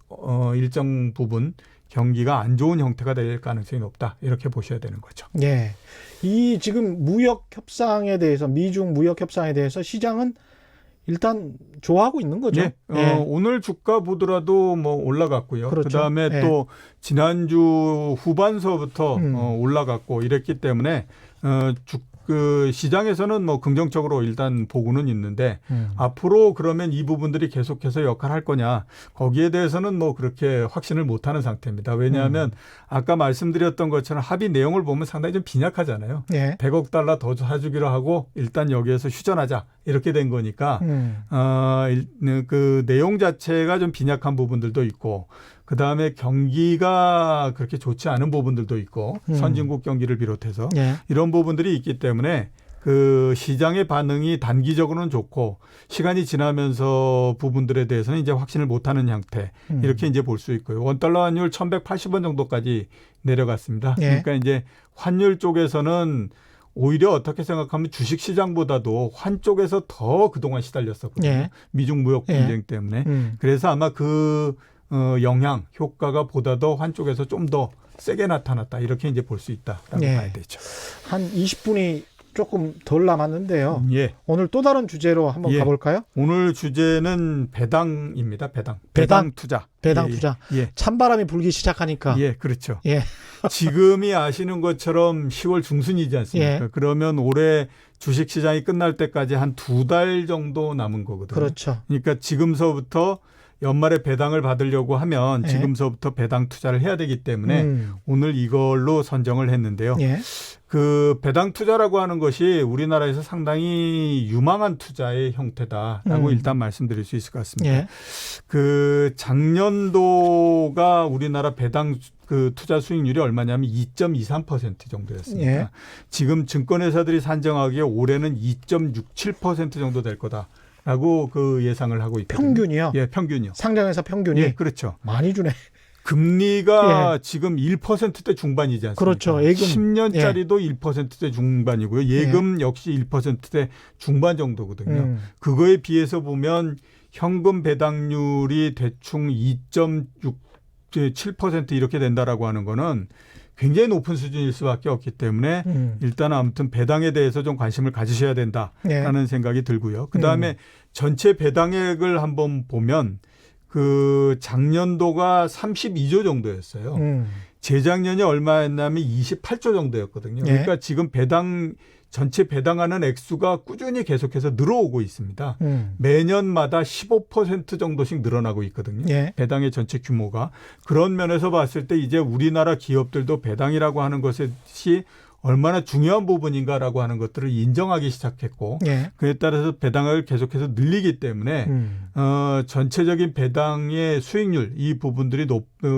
일정 부분 경기가 안 좋은 형태가 될 가능성이 높다. 이렇게 보셔야 되는 거죠. 예. 이 지금 무역 협상에 대해서 미중 무역 협상에 대해서 시장은 일단 좋아하고 있는 거죠. 예. 예. 오늘 주가 보더라도 뭐 올라갔고요. 그렇죠. 그다음에 예. 또 지난주 후반서부터 올라갔고 이랬기 때문에 그 시장에서는 뭐 긍정적으로 일단 보고는 있는데 앞으로 그러면 이 부분들이 계속해서 역할할 거냐 거기에 대해서는 뭐 그렇게 확신을 못하는 상태입니다. 왜냐하면 아까 말씀드렸던 것처럼 합의 내용을 보면 상당히 좀 빈약하잖아요. 예. 100억 달러 더 사주기로 하고 일단 여기에서 휴전하자 이렇게 된 거니까 그 내용 자체가 좀 빈약한 부분들도 있고 그다음에 경기가 그렇게 좋지 않은 부분들도 있고 선진국 경기를 비롯해서 예. 이런 부분들이 있기 때문에 그 시장의 반응이 단기적으로는 좋고 시간이 지나면서 부분들에 대해서는 이제 확신을 못하는 형태 이렇게 이제 볼 수 있고요. 원달러 환율 1,180원 정도까지 내려갔습니다. 예. 그러니까 이제 환율 쪽에서는 오히려 어떻게 생각하면 주식 시장보다도 환 쪽에서 더 그동안 시달렸었거든요. 예. 예. 미중 무역 분쟁 때문에. 그래서 아마 그 영향, 효과가 보다도 한쪽에서 좀 더 세게 나타났다. 이렇게 이제 볼 수 있다라고 예. 봐야 되죠. 한 20분이 조금 덜 남았는데요. 예. 오늘 또 다른 주제로 한번 예. 가볼까요? 오늘 주제는 배당입니다. 배당 투자. 배당 예, 투자. 예. 찬바람이 불기 시작하니까. 예, 그렇죠. 예. 지금이 아시는 것처럼 10월 중순이지 않습니까? 예. 그러면 올해 주식 시장이 끝날 때까지 한 2달 정도 남은 거거든요. 그렇죠. 그러니까 지금서부터 연말에 배당을 받으려고 하면 예. 지금서부터 배당 투자를 해야 되기 때문에 오늘 이걸로 선정을 했는데요. 예. 그 배당 투자라고 하는 것이 우리나라에서 상당히 유망한 투자의 형태다라고 일단 말씀드릴 수 있을 것 같습니다. 예. 그 작년도가 우리나라 배당 그 투자 수익률이 얼마냐면 2.23% 정도였습니다. 예. 지금 증권회사들이 산정하기에 올해는 2.67% 정도 될 거다라고 그 예상을 하고 있거든요. 평균이요? 예, 평균이요. 상장회사 평균이? 예, 그렇죠. 많이 주네. 금리가 지금 1%대 중반이지 않습니까? 그렇죠. 예금. 10년짜리도 1%대 중반이고요. 예금 역시 1%대 중반 정도거든요. 그거에 비해서 보면 현금 배당률이 대충 2.7% 이렇게 된다라고 하는 거는 굉장히 높은 수준일 수밖에 없기 때문에 일단 아무튼 배당에 대해서 좀 관심을 가지셔야 된다라는 생각이 들고요. 그다음에 전체 배당액을 한번 보면 그 작년도가 32조 정도였어요. 재작년이 얼마였냐면 28조 정도였거든요. 그러니까 지금 전체 배당하는 액수가 꾸준히 계속해서 늘어오고 있습니다. 매년마다 15% 정도씩 늘어나고 있거든요. 배당의 전체 규모가. 그런 면에서 봤을 때 이제 우리나라 기업들도 배당이라고 하는 것이 얼마나 중요한 부분인가라고 하는 것들을 인정하기 시작했고 그에 따라서 배당을 계속해서 늘리기 때문에 전체적인 배당의 수익률 이 부분들이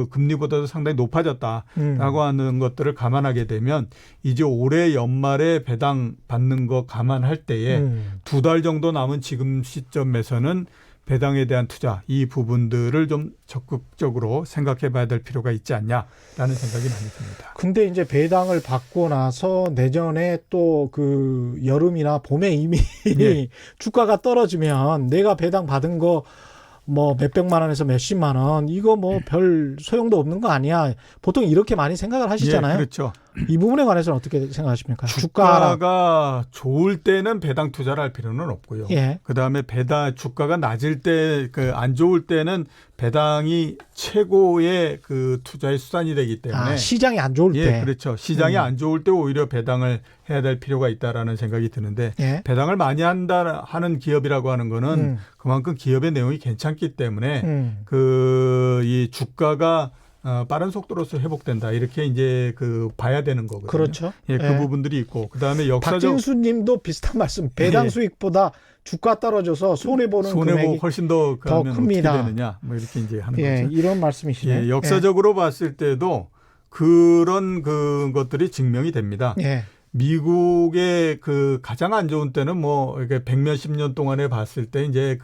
금리보다도 상당히 높아졌다라고 하는 것들을 감안하게 되면 이제 올해 연말에 배당 받는 거 감안할 때에 2달 정도 남은 지금 시점에서는 배당에 대한 투자 이 부분들을 좀 적극적으로 생각해 봐야 될 필요가 있지 않냐라는 생각이 많이 듭니다. 근데 이제 배당을 받고 나서 내년에 또 그 여름이나 봄에 이미 주가가 떨어지면 내가 배당 받은 거 뭐 몇백만 원에서 몇십만 원 이거 뭐 별 소용도 없는 거 아니야. 보통 이렇게 많이 생각을 하시잖아요. 그렇죠. 이 부분에 관해서는 어떻게 생각하십니까? 주가가 좋을 때는 배당 투자를 할 필요는 없고요. 그다음에 주가가 낮을 때 안 좋을 때는 배당이 최고의 그 투자의 수단이 되기 때문에 시장이 안 좋을 때. 그렇죠. 시장이 안 좋을 때 오히려 배당을 해야 될 필요가 있다라는 생각이 드는데 배당을 많이 하는 기업이라고 하는 거는 그만큼 기업의 내용이 괜찮기 때문에 이 주가가 빠른 속도로서 회복된다 이렇게 이제 봐야 되는 거거든요. 그렇죠. 그 부분들이 있고 그다음에 박진수님도 비슷한 말씀. 배당 수익보다 주가 떨어져서 손해 보는 금액이 훨씬 더 큽니다. 어떻게 되느냐 뭐 이렇게 이제 하는 거죠. 이런 말씀이시네요. 역사적으로 봤을 때도 그런 것들이 증명이 됩니다. 미국의 가장 안 좋은 때는 뭐 이렇게 100몇십 년 동안에 봤을 때 이제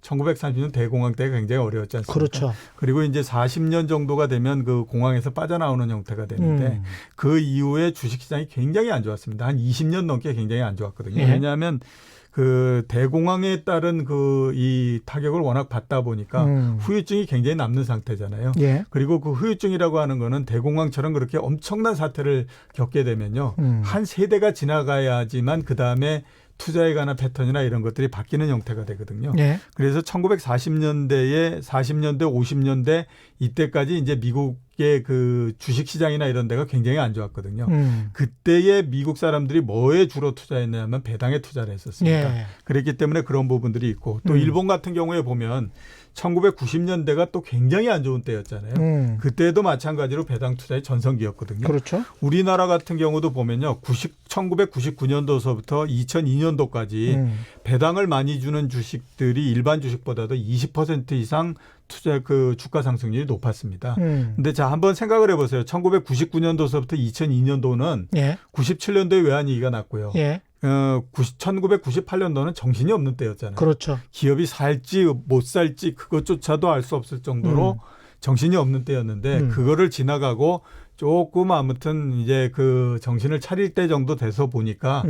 1930년 대공황 때가 굉장히 어려웠지 않습니까? 그렇죠. 그리고 이제 40년 정도가 되면 그 공황에서 빠져나오는 형태가 되는데 그 이후에 주식시장이 굉장히 안 좋았습니다. 한 20년 넘게 굉장히 안 좋았거든요. 왜냐하면 대공황에 따른 이 타격을 워낙 받다 보니까 후유증이 굉장히 남는 상태잖아요. 그리고 그 후유증이라고 하는 거는 대공황처럼 그렇게 엄청난 사태를 겪게 되면요. 한 세대가 지나가야지만 그다음에 투자에 관한 패턴이나 이런 것들이 바뀌는 형태가 되거든요. 그래서 1940년대, 50년대 이때까지 이제 미국의 주식시장이나 이런 데가 굉장히 안 좋았거든요. 그때의 미국 사람들이 뭐에 주로 투자했냐면 배당에 투자를 했었습니다. 그랬기 때문에 그런 부분들이 있고 또 일본 같은 경우에 보면 1990년대가 또 굉장히 안 좋은 때였잖아요. 그때도 마찬가지로 배당 투자의 전성기였거든요. 그렇죠. 우리나라 같은 경우도 보면요. 1999년도서부터 2002년도까지 배당을 많이 주는 주식들이 일반 주식보다도 20% 이상 주가 상승률이 높았습니다. 근데 자, 한번 생각을 해보세요. 1999년도서부터 2002년도는 97년도에 외환위기가 났고요. 1998년도는 정신이 없는 때였잖아요. 그렇죠. 기업이 살지 못 살지 그것조차도 알 수 없을 정도로 정신이 없는 때였는데 그거를 지나가고 조금 아무튼 이제 정신을 차릴 때 정도 돼서 보니까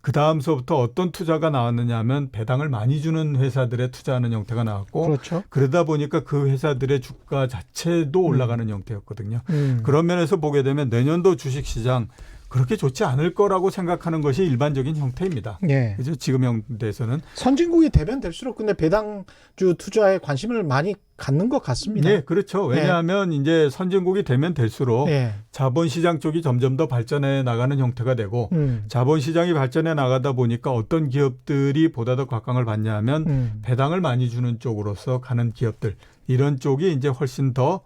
그 다음서부터 어떤 투자가 나왔느냐 하면 배당을 많이 주는 회사들에 투자하는 형태가 나왔고 그렇죠. 그러다 보니까 그 회사들의 주가 자체도 올라가는 형태였거든요. 그런 면에서 보게 되면 내년도 주식시장 그렇게 좋지 않을 거라고 생각하는 것이 일반적인 형태입니다. 그죠? 지금 형태에서는. 선진국이 되면 될수록 근데 배당주 투자에 관심을 많이 갖는 것 같습니다. 네, 그렇죠. 왜냐하면 이제 선진국이 되면 될수록 자본시장 쪽이 점점 더 발전해 나가는 형태가 되고 자본시장이 발전해 나가다 보니까 어떤 기업들이 보다 더 각광을 받냐 하면 배당을 많이 주는 쪽으로서 가는 기업들 이런 쪽이 이제 훨씬 더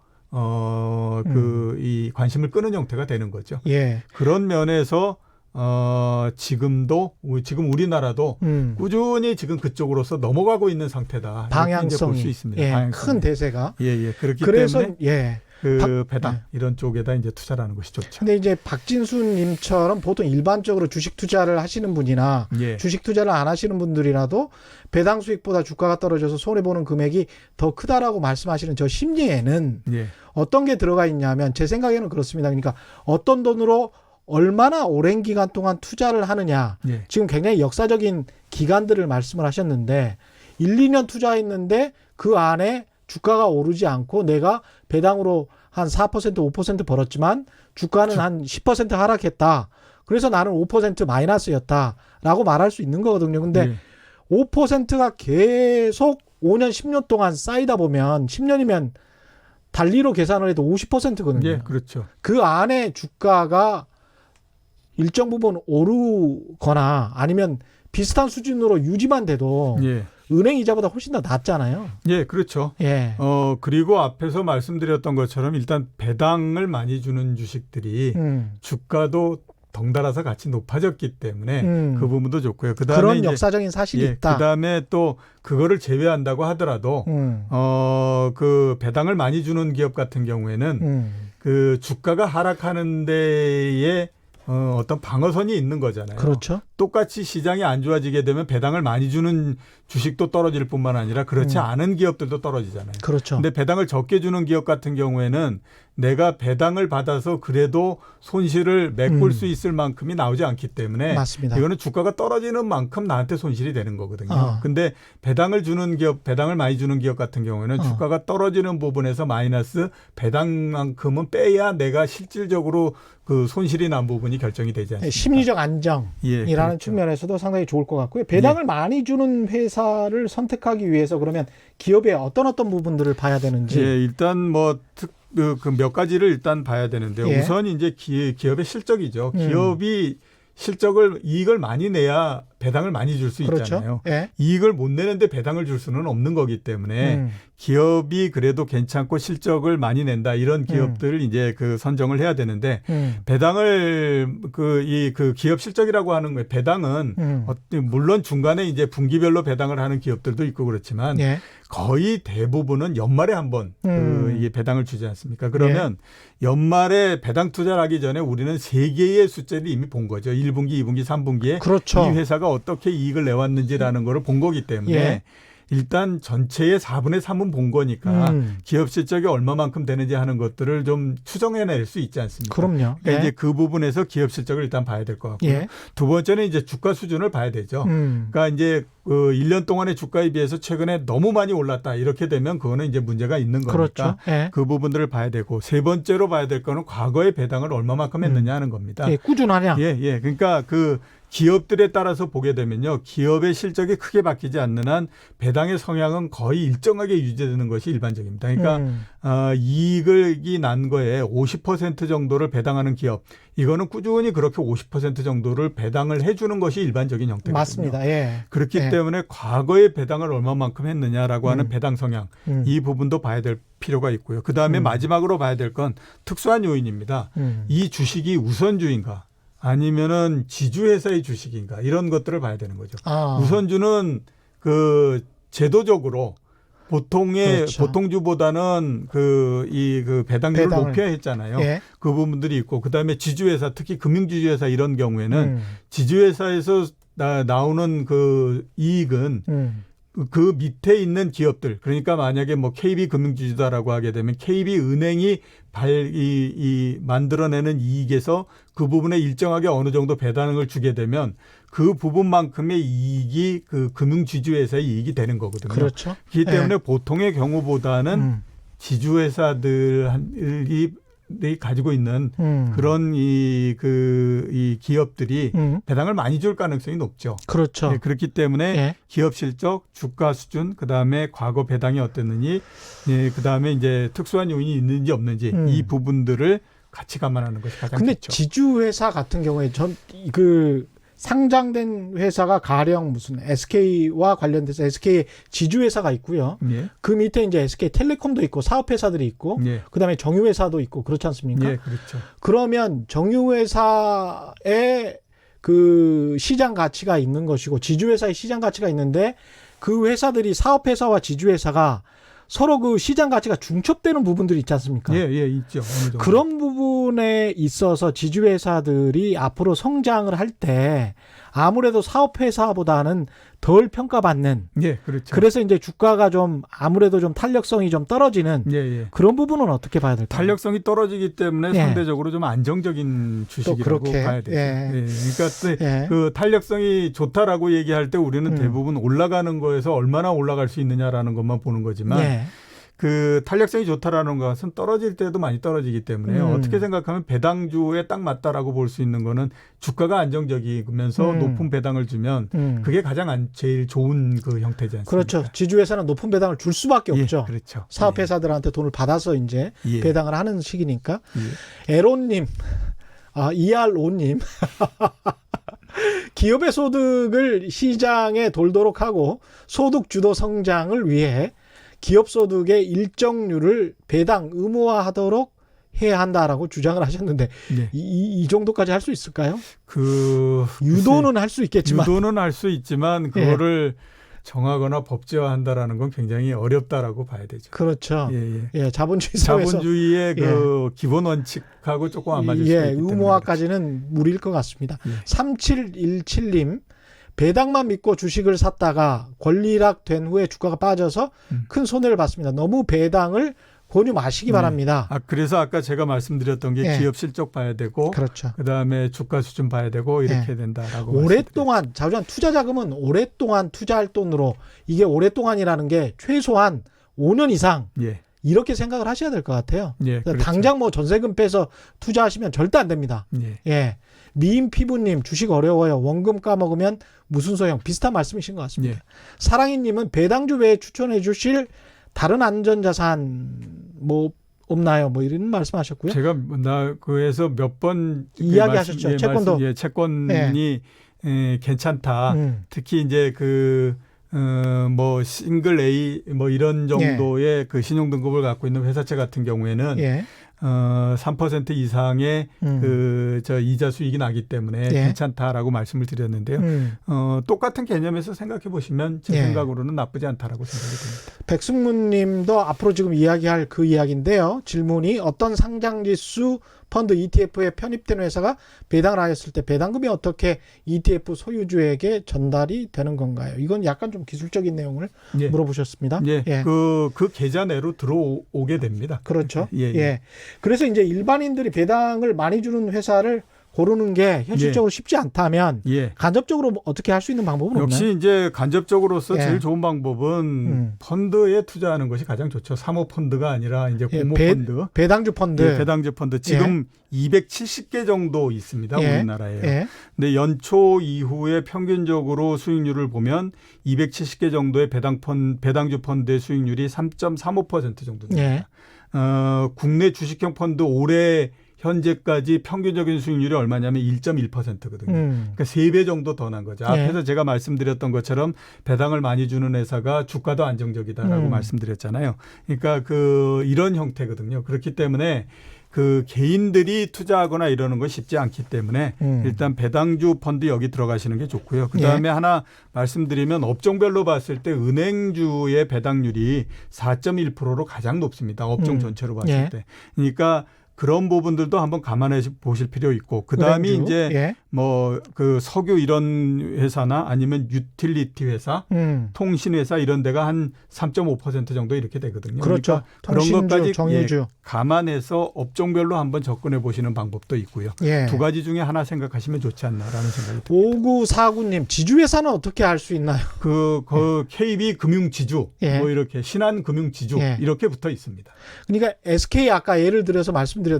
이 관심을 끄는 형태가 되는 거죠. 그런 면에서 지금 우리나라도 꾸준히 지금 그쪽으로서 넘어가고 있는 상태다. 방향성이 볼 수 있습니다. 큰 대세가. 그렇기 그래서 때문에 그 배당 네. 이런 쪽에다 이제 투자를 하는 것이 좋죠. 근데 이제 박진수님처럼 보통 일반적으로 주식 투자를 하시는 분이나 예. 주식 투자를 안 하시는 분들이라도 배당 수익보다 주가가 떨어져서 손해보는 금액이 더 크다라고 말씀하시는 저 심리에는 예. 어떤 게 들어가 있냐면 제 생각에는 그렇습니다. 그러니까 어떤 돈으로 얼마나 오랜 기간 동안 투자를 하느냐. 예. 지금 굉장히 역사적인 기간들을 말씀을 하셨는데 1, 2년 투자했는데 그 안에 주가가 오르지 않고 내가 배당으로 한 4%, 5% 벌었지만 주가는 한 10% 하락했다. 그래서 나는 5% 마이너스였다라고 말할 수 있는 거거든요. 근데 예. 5%가 계속 5년, 10년 동안 쌓이다 보면 10년이면 달리로 계산을 해도 50%거든요. 예, 그렇죠. 그 안에 주가가 일정 부분 오르거나 아니면 비슷한 수준으로 유지만 돼도 예. 은행 이자보다 훨씬 더 낮잖아요. 예, 그렇죠. 예. 그리고 앞에서 말씀드렸던 것처럼 일단 배당을 많이 주는 주식들이 주가도 덩달아서 같이 높아졌기 때문에 그 부분도 좋고요. 그다음에 그런 이제 역사적인 사실이 예, 있다. 그다음에 또 그거를 제외한다고 하더라도 그 배당을 많이 주는 기업 같은 경우에는 그 주가가 하락하는 데에 어떤 방어선이 있는 거잖아요. 그렇죠. 똑같이 시장이 안 좋아지게 되면 배당을 많이 주는 주식도 떨어질 뿐만 아니라 그렇지 않은 기업들도 떨어지잖아요. 그렇죠. 근데 배당을 적게 주는 기업 같은 경우에는 내가 배당을 받아서 그래도 손실을 메꿀 수 있을 만큼이 나오지 않기 때문에 맞습니다. 이거는 주가가 떨어지는 만큼 나한테 손실이 되는 거거든요. 어. 근데 배당을 주는 기업, 배당을 많이 주는 기업 같은 경우에는 주가가 떨어지는 부분에서 마이너스 배당만큼은 빼야 내가 실질적으로 그 손실이 난 부분이 결정이 되지 않습니까? 심리적 안정이라는 예, 그렇죠. 측면에서도 상당히 좋을 것 같고요. 배당을 많이 주는 회사를 선택하기 위해서 그러면 기업의 어떤 부분들을 봐야 되는지. 예, 일단 뭐 그 몇 가지를 일단 봐야 되는데요. 예. 우선 이제 기업의 실적이죠. 기업이 이익을 많이 내야 배당을 많이 줄 수 그렇죠. 있잖아요. 예. 이익을 못 내는데 배당을 줄 수는 없는 거기 때문에 기업이 그래도 괜찮고 실적을 많이 낸다 이런 기업들을 이제 그 선정을 해야 되는데 배당을 그 기업 실적이라고 하는 거예요. 배당은 물론 중간에 이제 분기별로 배당을 하는 기업들도 있고 그렇지만 예. 거의 대부분은 연말에 한번 이게 배당을 주지 않습니까? 그러면 연말에 배당 투자를 하기 전에 우리는 세 개의 숫자를 이미 본 거죠. 1분기, 2분기, 3분기에 그렇죠. 이 회사가 어떻게 이익을 내왔는지라는 거를 본 거기 때문에 예. 일단 전체의 4분의 3은 본 거니까 기업 실적이 얼마만큼 되는지 하는 것들을 좀 추정해낼 수 있지 않습니까? 그럼요. 그러니까 예. 이제 그 부분에서 기업 실적을 일단 봐야 될 것 같고요. 예. 두 번째는 이제 주가 수준을 봐야 되죠. 그러니까 이제 그 1년 동안의 주가에 비해서 최근에 너무 많이 올랐다. 이렇게 되면 그거는 이제 문제가 있는 거니까 그렇죠. 예. 그 부분들을 봐야 되고 세 번째로 봐야 될 거는 과거의 배당을 얼마만큼 했느냐 하는 겁니다. 예, 꾸준하냐. 예. 그러니까 그 기업들에 따라서 보게 되면요. 기업의 실적이 크게 바뀌지 않는 한 배당의 성향은 거의 일정하게 유지되는 것이 일반적입니다. 그러니까 이익이 난 거에 50% 정도를 배당하는 기업. 이거는 꾸준히 그렇게 50% 정도를 배당을 해주는 것이 일반적인 형태거든요. 맞습니다. 예. 그렇기 예. 때문에 과거에 배당을 얼마만큼 했느냐라고 하는 배당 성향. 이 부분도 봐야 될 필요가 있고요. 그다음에 마지막으로 봐야 될 건 특수한 요인입니다. 이 주식이 우선주인가? 아니면은 지주회사의 주식인가 이런 것들을 봐야 되는 거죠. 우선주는 그 제도적으로 그렇죠. 보통주보다는 그 배당률을 배당을. 높여야 했잖아요. 예. 그 부분들이 있고 그다음에 지주회사 특히 금융지주회사 이런 경우에는 지주회사에서 나오는 그 이익은 그 밑에 있는 기업들 그러니까 만약에 뭐 KB금융지주다라고 하게 되면 KB은행이 만들어내는 이익에서 그 부분에 일정하게 어느 정도 배당을 주게 되면 그 부분만큼의 이익이 그 금융지주회사의 이익이 되는 거거든요. 그렇죠. 그렇기 때문에 예. 보통의 경우보다는 지주회사들이 가지고 있는 그런 이 기업들이 배당을 많이 줄 가능성이 높죠. 그렇죠. 네, 그렇기 때문에 예. 기업 실적, 주가 수준, 그 다음에 과거 배당이 어땠느니, 그 다음에 이제 특수한 요인이 있는지 없는지 이 부분들을 같이 감안하는 것이 가장 근데 좋죠. 지주회사 같은 경우에 그 상장된 회사가 가령 무슨 SK와 관련돼서 SK의 지주회사가 있고요. 예. 그 밑에 이제 SK텔레콤도 있고 사업회사들이 있고 예. 그다음에 정유회사도 있고 그렇지 않습니까? 예, 그렇죠. 그러면 정유회사의 그 시장 가치가 있는 것이고 지주회사의 시장 가치가 있는데 그 회사들이 사업회사와 지주회사가 서로 그 시장 가치가 중첩되는 부분들이 있지 않습니까? 예, 예, 있죠. 어느 정도. 그런 부분에 있어서 지주회사들이 앞으로 성장을 할 때 아무래도 사업회사보다는 덜 평가받는, 예, 그렇죠. 그래서 이제 주가가 좀 아무래도 좀 탄력성이 좀 떨어지는 예, 예. 그런 부분은 어떻게 봐야 될까요? 탄력성이 떨어지기 때문에 예. 상대적으로 좀 안정적인 주식이라고 그렇게, 봐야 되죠. 예. 예. 그러니까 예. 그 탄력성이 좋다라고 얘기할 때 우리는 음. 대부분 올라가는 거에서 얼마나 올라갈 수 있느냐라는 것만 보는 거지만 예. 그 탄력성이 좋다라는 것은 떨어질 때도 많이 떨어지기 때문에 어떻게 생각하면 배당주에 딱 맞다라고 볼 수 있는 거는 주가가 안정적이면서 높은 배당을 주면 그게 가장 제일 좋은 그 형태지 않습니까? 그렇죠. 지주회사는 높은 배당을 줄 수밖에 없죠. 예, 그렇죠. 사업회사들한테 돈을 받아서 이제 예. 배당을 하는 시기니까. 예. 에로님, ER5님. 기업의 소득을 시장에 돌도록 하고 소득 주도 성장을 위해 기업 소득의 일정률을 배당 의무화하도록 해야 한다라고 주장을 하셨는데 예. 이 정도까지 할 수 있을까요? 그 유도는 할 수 있겠지만 유도는 할 수 있지만 그거를 정하거나 법제화한다라는 건 굉장히 어렵다라고 봐야 되죠. 그렇죠. 예, 예. 예, 자본주의 사회에서 자본주의의 그 기본 원칙하고 조금 안 맞을 수 있기 때문에 의무화까지는 무리일 것 같습니다. 예. 3717님 배당만 믿고 주식을 샀다가 권리락 된 후에 주가가 빠져서 큰 손해를 봤습니다. 너무 배당을 권유 마시기 바랍니다. 그래서 아까 제가 말씀드렸던 게 예. 기업 실적 봐야 되고 그렇죠. 그다음에 주가 수준 봐야 되고 이렇게 된다라고 오랫동안 자주한 투자 자금은 오랫동안 투자할 돈으로 이게 오랫동안이라는 게 최소한 5년 이상 예. 이렇게 생각을 하셔야 될 것 같아요. 예, 그렇죠. 당장 뭐 전세금 빼서 투자하시면 절대 안 됩니다. 예. 예. 미인 피부님 주식 어려워요. 원금 까먹으면 무슨 소용. 비슷한 말씀이신 것 같습니다. 예. 사랑이님은 배당주 외에 추천해 주실 다른 안전자산 뭐 없나요? 뭐 이런 말씀하셨고요. 제가 그에서 몇 번 이야기하셨죠. 채권도. 채권이 괜찮다. 특히 이제 뭐 싱글 A 뭐 이런 정도의 그 신용 등급을 갖고 있는 회사채 같은 경우에는 3% 이상의 저 이자 수익이 나기 때문에 괜찮다라고 말씀을 드렸는데요. 똑같은 개념에서 생각해 보시면 제 생각으로는 나쁘지 않다라고 생각이 듭니다. 백승문님도 앞으로 지금 이야기할 그 이야기인데요. 질문이 어떤 상장지수 펀드 ETF에 편입된 회사가 배당을 하였을 때 배당금이 어떻게 ETF 소유주에게 전달이 되는 건가요? 이건 약간 좀 기술적인 내용을 물어보셨습니다. 예. 그 계좌 내로 들어오게 됩니다. 그렇죠. 예. 예. 그래서 이제 일반인들이 배당을 많이 주는 회사를 고르는 게 현실적으로 쉽지 않다면 간접적으로 어떻게 할 수 있는 방법은 없나요? 역시 이제 간접적으로서 제일 좋은 방법은 펀드에 투자하는 것이 가장 좋죠. 사모펀드가 아니라 이제 공모펀드. 배당주 펀드. 배당주 펀드. 지금 270개 정도 있습니다. 우리나라에. 근데 연초 이후에 평균적으로 수익률을 보면 270개 정도의 배당주 펀드의 수익률이 3.35% 정도 됩니다. 국내 주식형 펀드 올해 현재까지 평균적인 수익률이 얼마냐면 1.1%거든요. 그러니까 3배 정도 더 난 거죠. 앞에서 제가 말씀드렸던 것처럼 배당을 많이 주는 회사가 주가도 안정적이다라고 말씀드렸잖아요. 그러니까 이런 형태거든요. 그렇기 때문에 개인들이 투자하거나 이러는 건 쉽지 않기 때문에 일단 배당주 펀드 여기 들어가시는 게 좋고요. 그다음에 하나 말씀드리면 업종별로 봤을 때 은행주의 배당률이 4.1%로 가장 높습니다. 업종 전체로 봤을 때. 그러니까 그런 부분들도 한번 감안해 보실 필요 있고 그다음에 이제 뭐 석유 이런 회사나 아니면 유틸리티 회사, 통신 회사 이런 데가 한 3.5% 정도 이렇게 되거든요. 그렇죠. 그러니까 그런 것까지 정유주. 감안해서 업종별로 한번 접근해 보시는 방법도 있고요. 두 가지 중에 하나 생각하시면 좋지 않나라는 생각이 듭니다. 5949님 지주회사는 어떻게 할 수 있나요? KB 금융지주 뭐 이렇게 신한금융지주 이렇게 붙어 있습니다. 그러니까 SK 아까 예를 들어서 말씀드렸는데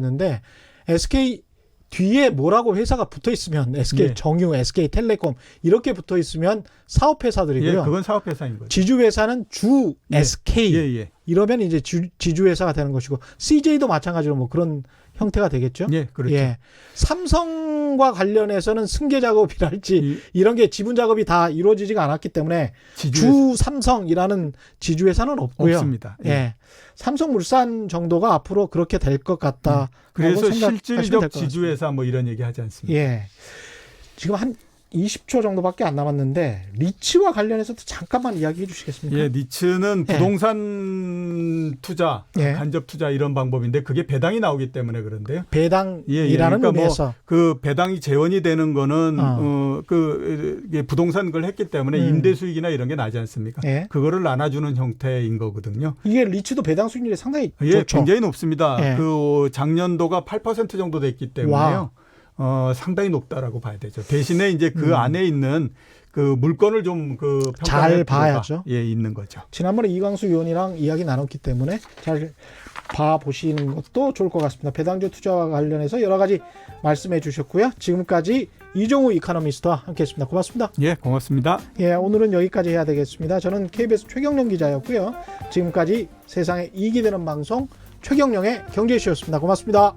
SK 뒤에 뭐라고 회사가 붙어 있으면 SK 정유, SK텔레콤 이렇게 붙어 있으면 사업회사들이고요. 그건 사업회사인 거죠. 지주회사는 주 SK 이러면 이제 지주회사가 되는 것이고 CJ도 마찬가지로 뭐 그런 형태가 되겠죠. 그렇죠. 삼성과 관련해서는 승계 작업이랄지 이런 게 지분 작업이 다 이루어지지가 않았기 때문에 주 삼성이라는 지주회사는 없고요. 없습니다. 삼성물산 정도가 앞으로 그렇게 될 것 같다. 그래서 실질적 지주회사 뭐 이런 얘기 하지 않습니다. 지금 한 20초 정도밖에 안 남았는데 리츠와 관련해서도 잠깐만 이야기해 주시겠습니까? 예, 리츠는 예. 부동산 투자, 예. 간접 투자 이런 방법인데 그게 배당이 나오기 때문에 그런데요. 배당이라는 예, 예. 그러니까 의미에서 그 배당이 재원이 되는 거는 이게 부동산 걸 했기 때문에 임대 수익이나 이런 게 나지 않습니까? 예. 그거를 나눠주는 형태인 거거든요. 이게 리츠도 배당 수익률이 상당히 예, 좋죠. 굉장히 높습니다. 예. 그 작년도가 8% 정도 됐기 때문에요. 상당히 높다라고 봐야 되죠. 대신에 이제 그 안에 있는 그 물건을 좀 그 잘 봐야죠. 예, 있는 거죠. 지난번에 이광수 의원이랑 이야기 나눴기 때문에 잘 봐보시는 것도 좋을 것 같습니다. 배당주 투자와 관련해서 여러 가지 말씀해 주셨고요. 지금까지 이종우 이코노미스트와 함께했습니다. 고맙습니다. 예, 고맙습니다. 예, 오늘은 여기까지 해야 되겠습니다. 저는 KBS 최경영 기자였고요. 지금까지 세상에 이익이 되는 방송 최경영의 경제쇼였습니다. 고맙습니다.